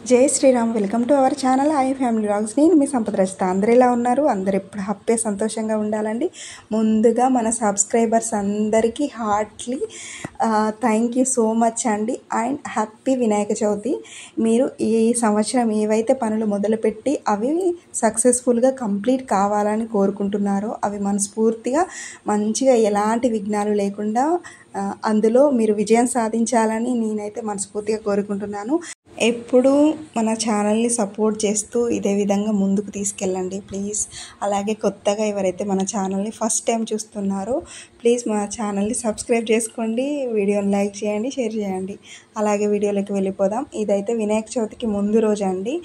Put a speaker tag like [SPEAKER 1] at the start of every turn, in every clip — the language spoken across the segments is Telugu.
[SPEAKER 1] జై Shriram. Welcome to our channel I family vlogs. నేను మీ సంపద రచిత. అందరు ఎలా ఉన్నారు? అందరు ఎప్పుడు హ్యాపీ సంతోషంగా ఉండాలండి. ముందుగా మన సబ్స్క్రైబర్స్ అందరికీ heartly thank you so much అండి. And happy Vinayaka Chavithi. మీరు ఈ సంవత్సరం ఏవైతే పనులు మొదలుపెట్టి అవి సక్సెస్ఫుల్గా కంప్లీట్ కావాలని కోరుకుంటున్నారో అవి మనస్ఫూర్తిగా మంచిగా ఎలాంటి విఘ్నాలు లేకుండా అందులో మీరు విజయం సాధించాలని నేనైతే మనస్ఫూర్తిగా కోరుకుంటున్నాను. ఎప్పుడూ మన ఛానల్ని సపోర్ట్ చేస్తూ ఇదే విధంగా ముందుకు తీసుకెళ్ళండి ప్లీజ్. అలాగే కొత్తగా ఎవరైతే మన ఛానల్ని ఫస్ట్ టైం చూస్తున్నారో ప్లీజ్ మన ఛానల్ని సబ్స్క్రైబ్ చేసుకోండి, వీడియోని లైక్ చేయండి, షేర్ చేయండి. అలాగే వీడియోలోకి వెళ్ళిపోదాం. ఇదైతే వినాయక చవితికి ముందు రోజు అండి.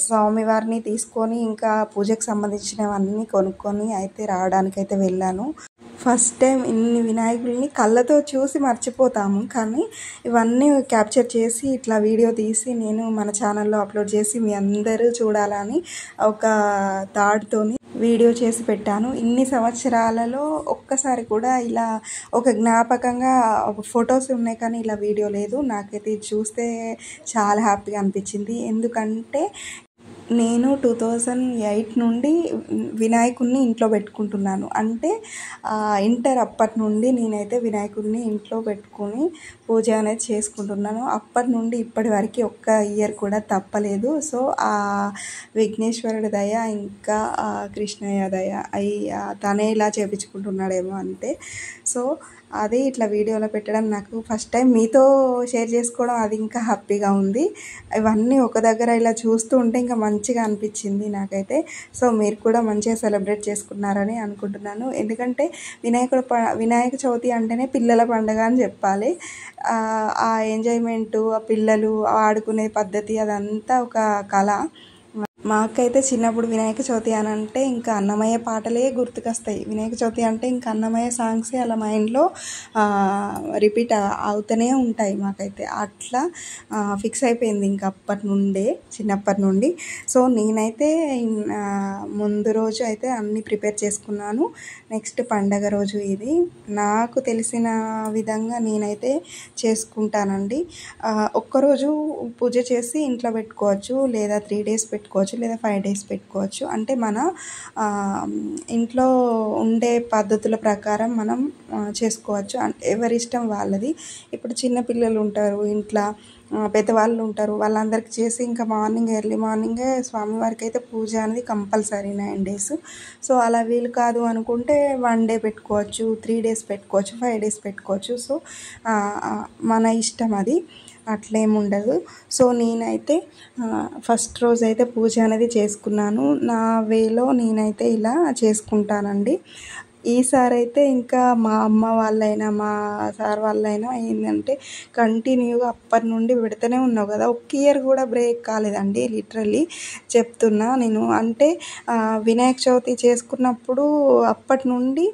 [SPEAKER 1] స్వామివారిని తీసుకొని ఇంకా పూజకు సంబంధించినవన్నీ కొనుక్కొని అయితే రావడానికైతే వెళ్ళాను. ఫస్ట్ టైం ఇన్ని వినాయకుల్ని కళ్ళతో చూసి మర్చిపోతాము, కానీ ఇవన్నీ క్యాప్చర్ చేసి ఇట్లా వీడియో తీసి నేను మన ఛానల్లో అప్లోడ్ చేసి మీ అందరూ చూడాలని ఒక థాట్తోని వీడియో చేసి పెట్టాను. ఇన్ని సంవత్సరాలలో ఒక్కసారి కూడా ఇలా ఒక జ్ఞాపకంగా ఫొటోస్ ఉన్నాయి, కానీ ఇలా వీడియో లేదు. నాకైతే ఇది చూస్తే చాలా హ్యాపీగా అనిపించింది. ఎందుకంటే నేను 2008 నుండి వినాయకుడిని ఇంట్లో పెట్టుకుంటున్నాను. అంటే ఇంటర్ అప్పటి నుండి నేనైతే వినాయకుడిని ఇంట్లో పెట్టుకుని పూజ అనేది చేసుకుంటున్నాను. అప్పటి నుండి ఇప్పటి వరకు ఒక్క ఇయర్ కూడా తప్పలేదు. సో ఆ విఘ్నేశ్వరుడి దయ ఇంకా కృష్ణయ్య దయ తనే ఇలా చేపించుకుంటున్నాడేమో అంతే. సో అది ఇట్లా వీడియోలో పెట్టడం నాకు ఫస్ట్ టైం మీతో షేర్ చేసుకోవడం అది ఇంకా హ్యాపీగా ఉంది. ఇవన్నీ ఒక దగ్గర ఇలా చూస్తూ ఉంటే ఇంకా మంచిగా అనిపించింది నాకైతే. సో మీరు కూడా మంచిగా సెలబ్రేట్ చేసుకున్నారని అనుకుంటున్నాను. ఎందుకంటే వినాయక చవితి అంటేనే పిల్లల పండుగ అని చెప్పాలి. ఆ ఎంజాయ్మెంటు, ఆ పిల్లలు ఆడుకునే పద్ధతి అదంతా ఒక కళ. మాకైతే చిన్నప్పుడు వినాయక చవితి అని అంటే ఇంకా అన్నమయ్య పాటలే గుర్తుకొస్తాయి. వినాయక చవితి అంటే ఇంకా అన్నమయ్య సాంగ్సే అలా మైండ్లో రిపీట్ అవుతూనే ఉంటాయి. మాకైతే అట్లా ఫిక్స్ అయిపోయింది ఇంకా అప్పటి నుండే, చిన్నప్పటి నుండి. సో నేనైతే ముందు రోజు అయితే అన్నీ ప్రిపేర్ చేసుకున్నాను. నెక్స్ట్ పండగ రోజు ఇది నాకు తెలిసిన విధంగా నేనైతే చేసుకుంటానండి. ఒక్కరోజు పూజ చేసి ఇంట్లో పెట్టుకోవచ్చు, లేదా 3 days పెట్టుకోవచ్చు, లేదా 5 days పెట్టుకోవచ్చు. అంటే మన ఇంట్లో ఉండే పద్ధతుల ప్రకారం మనం చేసుకోవచ్చు. అంటే ఎవరి ఇష్టం వాళ్ళది. ఇప్పుడు చిన్నపిల్లలు ఉంటారు ఇంట్లో, పెద్దవాళ్ళు ఉంటారు, వాళ్ళందరికీ చేసి ఇంకా ఎర్లీ మార్నింగే స్వామివారికి అయితే పూజ అనేది కంపల్సరీ 9 days. సో అలా వీలు కాదు అనుకుంటే 1 day పెట్టుకోవచ్చు, 3 days పెట్టుకోవచ్చు, 5 days పెట్టుకోవచ్చు. సో మన ఇష్టం అది, అట్లేముండదు. సో నేనైతే ఫస్ట్ రోజు అయితే పూజ అనేది చేసుకున్నాను. నా వేలో నేనైతే ఇలా చేసుకుంటానండి. ఈసారి అయితే ఇంకా మా అమ్మ వాళ్ళైనా మా సార్ వాళ్ళైనా ఏంటంటే కంటిన్యూగా అప్పటి నుండి పెడుతూనే ఉన్నావు కదా, ఒక్క ఇయర్ కూడా బ్రేక్ కాలేదండి. లిటరల్లీ చెప్తున్నా నేను. అంటే వినాయక చవితి చేసుకున్నప్పుడు అప్పటి నుండి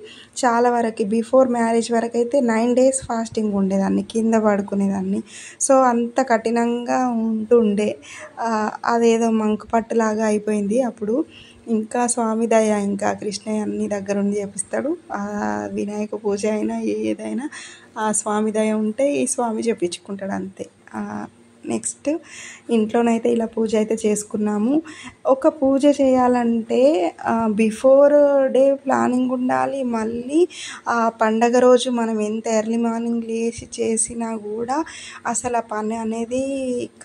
[SPEAKER 1] చాలా వరకు బిఫోర్ మ్యారేజ్ వరకు అయితే 9 days ఫాస్టింగ్ ఉండేదాన్ని, కింద పడుకునేదాన్ని. సో అంత కఠినంగా ఉంటుండే, అదేదో మంకు పట్టులాగా అయిపోయింది అప్పుడు. ఇంకా స్వామి దయ, ఇంకా కృష్ణయ్య అన్ని దగ్గరుండి చేపిస్తాడు. వినాయక పూజ అయినా ఏదైనా ఆ స్వామి దయ ఉంటే ఈ స్వామి చేపించుకుంటాడు అంతే. నెక్స్ట్ ఇంట్లోనైతే ఇలా పూజ అయితే చేసుకున్నాము. ఒక పూజ చేయాలంటే బిఫోర్ డే ప్లానింగ్ ఉండాలి. మళ్ళీ ఆ పండగ రోజు మనం ఎంత ఎర్లీ మార్నింగ్ లేచి చేసినా కూడా అసలు ఆ పని అనేది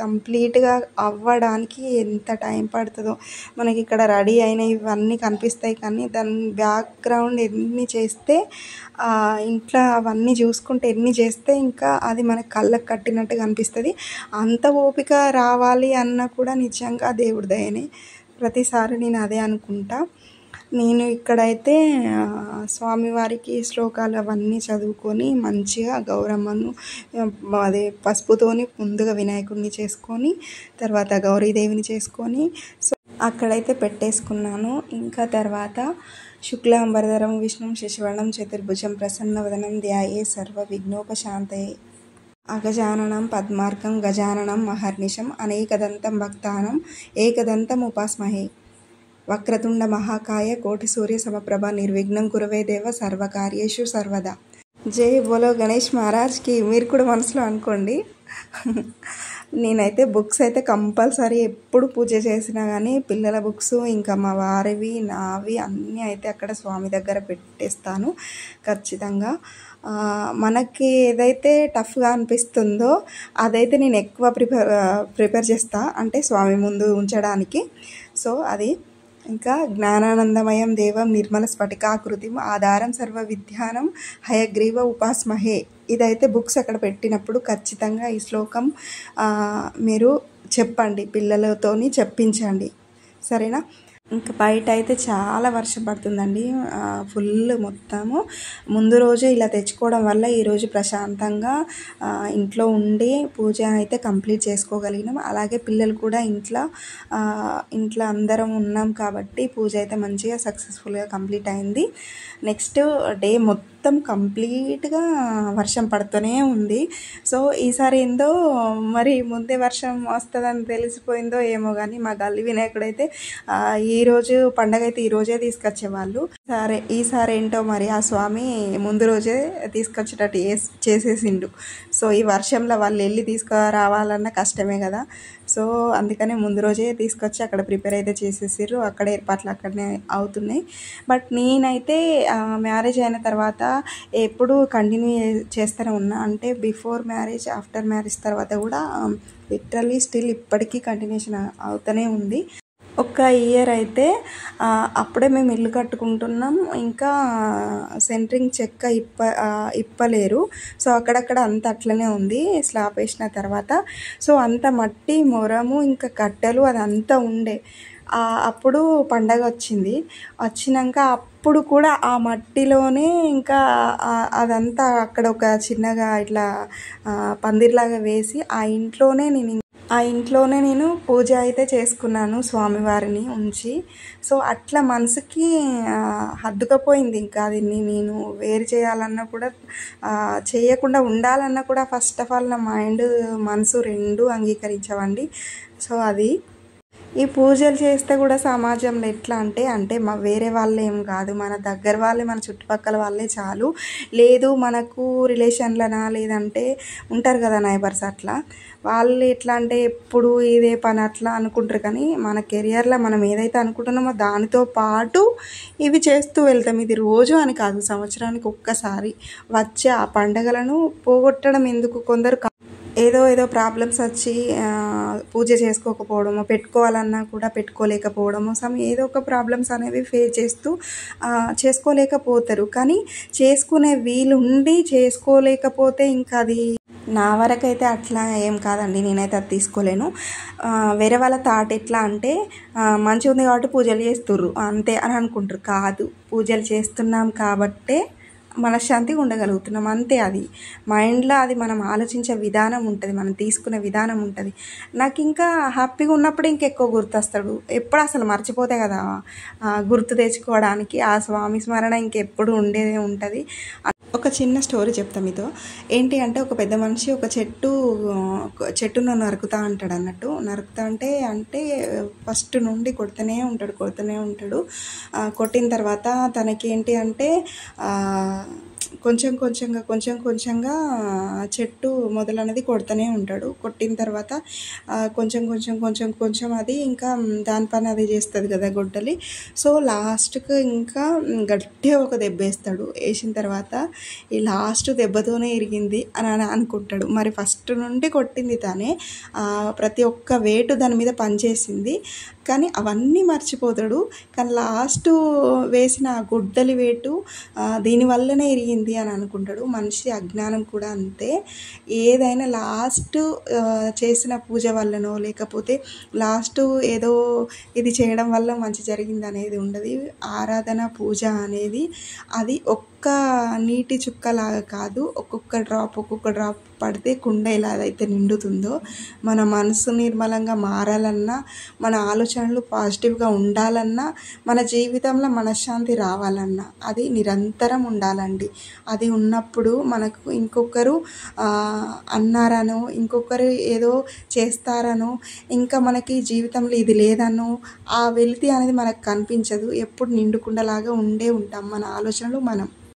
[SPEAKER 1] కంప్లీట్గా అవ్వడానికి ఎంత టైం పడుతుందో. మనకి ఇక్కడ రెడీ అయిన ఇవన్నీ కనిపిస్తాయి, కానీ దాని బ్యాక్గ్రౌండ్ ఎన్ని చేస్తే ఇంట్లో అవన్నీ చూసుకుంటే ఎన్ని చేస్తే ఇంకా అది మన కళ్ళకు కట్టినట్టుగా అనిపిస్తుంది. అంత ఓపిక రావాలి అన్న కూడా నిజంగా దేవుడి దయనే. ప్రతిసారి నేను అదే అనుకుంటా. నేను ఇక్కడైతే స్వామివారికి శ్లోకాలు అవన్నీ చదువుకొని మంచిగా గౌరమ్మను అదే పసుపుతోని ముందుగా వినాయకుడిని చేసుకొని తర్వాత గౌరీదేవిని చేసుకొని సో అక్కడైతే పెట్టేసుకున్నాను. ఇంకా తర్వాత శుక్లాంబరధరం విష్ణుం శశివర్ణం చతుర్భుజం ప్రసన్నవదనం ధ్యాయే సర్వ విఘ్నోపశాంతయే అగజాననం పద్మార్కం గజాననం మహర్నిశం అనేకదంతం భక్తానం ఏకదంతం ఉపాస్మహే వక్రతుండ మహాకాయ కోటి సూర్య సమప్రభ నిర్విఘ్నం కురవే దేవ సర్వకార్యేషు సర్వదా. జై బోలో గణేష్ మహారాజ్కి. మీరు కూడా మనసులో అనుకోండి. నేనైతే బుక్స్ అయితే కంపల్సరీ ఎప్పుడు పూజ చేసినా కానీ పిల్లల బుక్స్ ఇంకా మా వారివి నావి అన్నీ అయితే అక్కడ స్వామి దగ్గర పెట్టేస్తాను ఖచ్చితంగా. మనకి ఏదైతే టఫ్గా అనిపిస్తుందో అదైతే నేను ఎక్కువ ప్రిపేర్ చేస్తా, అంటే స్వామి ముందు ఉంచడానికి. సో అది ఇంకా జ్ఞానానందమయం దేవం నిర్మల స్ఫటికాకృతిం ఆధారం సర్వ విద్యానం హయగ్రీవ ఉపాస్మహే. ఇదైతే బుక్స్ అక్కడ పెట్టినప్పుడు ఖచ్చితంగా ఈ శ్లోకం మీరు చెప్పండి, పిల్లలతోని చెప్పించండి, సరేనా. ఇంకా బయట అయితే చాలా వర్షం పడుతుందండి, ఫుల్ మొత్తము. ముందు రోజు ఇలా తెచ్చుకోవడం వల్ల ఈరోజు ప్రశాంతంగా ఇంట్లో ఉండి పూజ అయితే కంప్లీట్ చేసుకోగలిగినాం. అలాగే పిల్లలు కూడా ఇంట్లో అందరం ఉన్నాం కాబట్టి పూజ అయితే మంచిగా సక్సెస్ఫుల్గా కంప్లీట్ అయింది. నెక్స్ట్ డే మొత్తం కంప్లీట్గా వర్షం పడుతూనే ఉంది. సో ఈసారి ఏందో మరి ముందే వర్షం వస్తుందని తెలిసిపోయిందో ఏమో కానీ మా గల్లి వినాయకుడైతే ఈరోజు పండగ అయితే ఈరోజే తీసుకొచ్చేవాళ్ళు. ఈసారి ఏంటో మరి ఆ స్వామి ముందు రోజే తీసుకొచ్చేటట్టు చేసేసిండు. సో ఈ వర్షంలో వాళ్ళు వెళ్ళి తీసుకురావాలన్న కష్టమే కదా. సో అందుకనే ముందు రోజే తీసుకొచ్చి అక్కడ ప్రిపేర్ అయితే చేసేసారు. అక్కడ ఏర్పాట్లు అక్కడనే అవుతున్నాయి. బట్ నేనైతే మ్యారేజ్ అయిన తర్వాత ఎప్పుడు కంటిన్యూ చేస్తూనే ఉన్నా, అంటే బిఫోర్ మ్యారేజ్ ఆఫ్టర్ మ్యారేజ్ తర్వాత కూడా లిటరల్లీ స్టిల్ ఇప్పటికీ కంటిన్యూషన్ అవుతూనే ఉంది. ఒక ఇయర్ అయితే అప్పుడే మేము ఇల్లు కట్టుకుంటున్నాం, ఇంకా సెంట్రింగ్ చెక్క ఇప్పలేరు. సో అక్కడక్కడ అంత అట్లనే ఉంది స్లాబ్ వేసిన తర్వాత. సో అంత మట్టి మొరము ఇంకా కట్టెలు అదంతా ఉండే. అప్పుడు పండగ వచ్చినాక అప్పుడు కూడా ఆ మట్టిలోనే ఇంకా అదంతా అక్కడ ఒక చిన్నగా ఇట్లా పందిర్లాగా వేసి ఆ ఇంట్లోనే నేను పూజ అయితే చేసుకున్నాను స్వామివారిని ఉంచి. సో అట్లా మనసుకి హద్దుకపోయింది. ఇంకా అది నేను వేరు చేయాలన్నా కూడా చేయకుండా ఉండాలన్నా కూడా ఫస్ట్ ఆఫ్ ఆల్ నా మైండ్ మనసు రెండు అంగీకరించవండి. సో అది ఈ పూజలు చేస్తే కూడా సమాజంలో ఎట్లా అంటే వేరే వాళ్ళే ఏం కాదు, మన దగ్గర వాళ్ళే, మన చుట్టుపక్కల వాళ్ళే చాలు. లేదు మనకు రిలేషన్లనా లేదంటే ఉంటారు కదా నైబర్స్, అట్లా వాళ్ళు ఎట్లా అంటే ఎప్పుడు ఇదే పని అట్లా అనుకుంటారు. కానీ మన కెరియర్లో మనం ఏదైతే అనుకుంటున్నామో దానితో పాటు ఇవి చేస్తూ వెళ్తాం. ఇది రోజు అని కాదు, సంవత్సరానికి ఒక్కసారి వచ్చే ఆ పండుగలను పోగొట్టడం ఎందుకు. కొందరు ఏదో ప్రాబ్లమ్స్ వచ్చి పూజ చేసుకోకపోవడము, పెట్టుకోవాలన్నా కూడా పెట్టుకోలేకపోవడము, ఏదో ఒక ప్రాబ్లమ్స్ అనేవి ఫేస్ చేస్తూ చేసుకోలేకపోతారు. కానీ చేసుకునే వీలుండి చేసుకోలేకపోతే ఇంకా అది నా వరకైతే అట్లా ఏం కాదండి, నేనైతే అది తీసుకోలేను. వేరే వాళ్ళ థాట్ ఎట్లా అంటే మంచిగా ఉంది కాబట్టి పూజలు చేస్తుర్రు అంతే అని అనుకుంటారు. కాదు, పూజలు చేస్తున్నాం కాబట్టే మనశ్శాంతిగా ఉండగలుగుతున్నాం అంతే. అది మైండ్లో అది మనం ఆలోచించే విధానం ఉంటుంది, మనం తీసుకునే విధానం ఉంటుంది. నాకు ఇంకా హ్యాపీగా ఉన్నప్పుడు ఇంకెక్కువ గుర్తొస్తాడు. ఎప్పుడు అసలు మర్చిపోతే కదా గుర్తు తెచ్చుకోవడానికి ఆ స్వామి స్మరణ ఇంకెప్పుడు ఉండేదే ఉంటుంది. ఒక చిన్న స్టోరీ చెప్తా మీతో. ఏంటి అంటే ఒక పెద్ద మనిషి ఒక చెట్టును నరుకుతా అంటాడు అన్నట్టు. నరుకుతా అంటే ఫస్ట్ నుండి కొడుతూనే ఉంటాడు. కొట్టిన తర్వాత తనకేంటి అంటే కొంచెం కొంచెంగా చెట్టు మొదలనేది కొడుతూనే ఉంటాడు. కొట్టిన తర్వాత కొంచెం అది ఇంకా దాని పని అది చేస్తుంది కదా గొడ్డలి. సో లాస్ట్కి ఇంకా గట్టిగా ఒక దెబ్బ వేస్తాడు. వేసిన తర్వాత ఈ లాస్ట్ దెబ్బతోనే ఇరిగింది అని అనుకుంటాడు. మరి ఫస్ట్ నుండి కొట్టింది తానే, ప్రతి ఒక్క వేటు దాని మీద పనిచేసింది. కానీ అవన్నీ మర్చిపోతాడు. కానీ లాస్ట్ వేసిన ఆ గొడ్డలి వేటు దీనివల్లనే ఇరిగింది అని అనుకుంటాడు. మనిషి అజ్ఞానం కూడా అంతే. ఏదైనా లాస్ట్ చేసిన పూజ వల్లనో లేకపోతే లాస్ట్ ఏదో ఇది చేయడం వల్ల మంచి జరిగింది అనేది ఉండదు. ఆరాధన పూజ అనేది అది ఒక్క నీటి చుక్కలాగా కాదు, ఒక్కొక్క డ్రాప్ పడితే కుండ ఎలా అయితే నిండుతుందో, మన మనసు నిర్మలంగా మారాలన్నా, మన ఆలోచనలు పాజిటివ్గా ఉండాలన్నా, మన జీవితంలో మనశ్శాంతి రావాలన్నా అది నిరంతరం ఉండాలండి. అది ఉన్నప్పుడు మనకు ఇంకొకరు అన్నారనో, ఇంకొకరు ఏదో చేస్తారనో, ఇంకా మనకి జీవితంలో ఇది లేదనో ఆ వెలితి అనేది మనకు కనిపించదు. ఎప్పుడు నిండుకుండలాగా ఉంటాం మన ఆలోచనలు మనం.